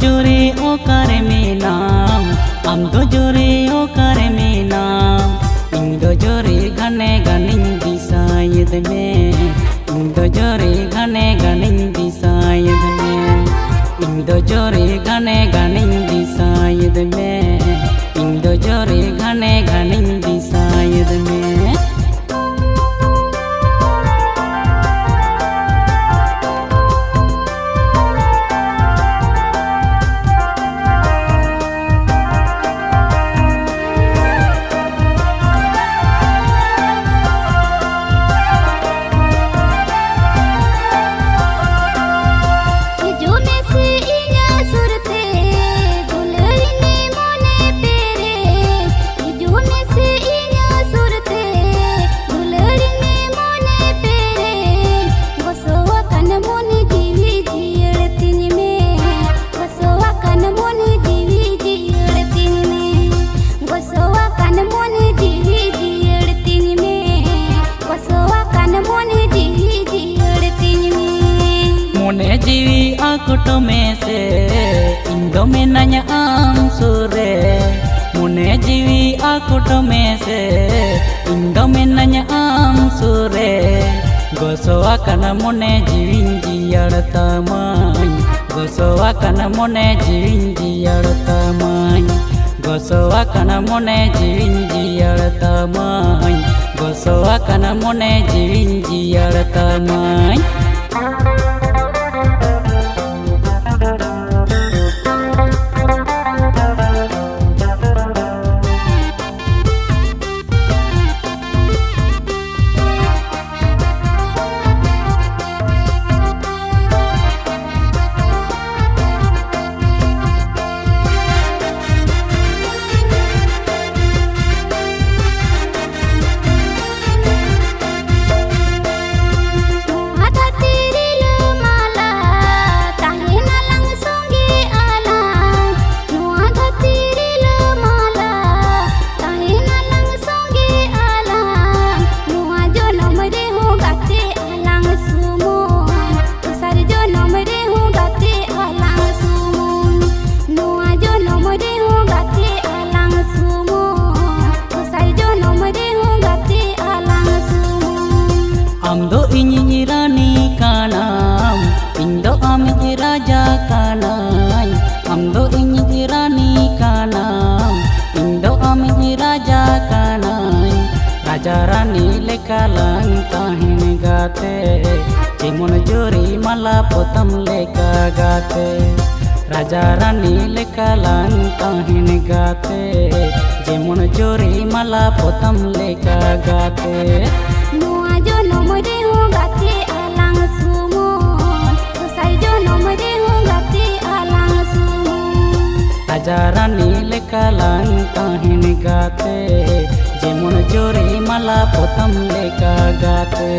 जोरे ओकारे में नाम आम दो जोरे ओकारे में नाम इन दो जोरे घने घनिन दिसायद में इन दो जोरे घने घनिन दिसायद में इन दो जोरे घने घनिन दिसायद में इन दो जोरे घने घनिन दिसायद में मोने जीवी आकुटो में से इंदो में नया आम सुरे मोने जीवी आकुटो में से इंदो में नया आम सुरे गोसोआ कना मोने जीविन जियाड़ता माई गोसोआ कना मोने जीविन जियाड़ता माई गोसोआ कना मोने जीविन जियाड़ता माई गोसोआ कना मोने जीविन जियाड़ता माई आमदो इᱧ रानी कानाम इंदो आमिज राजा कानाई आमदो इᱧ रानी कानाम इंदो आमिज राजा कानाई राजा रानी लेकालां ताहिन गाते जेमन जोरी माला पोतम लेका गाते राजा रानी लेकालां ताहिन गाते जेमन जोरी माला पोतम लेका गाते राजा रानी लेकालां ताहिन गाते जेमन जोरी माला पोतम लेका गाते।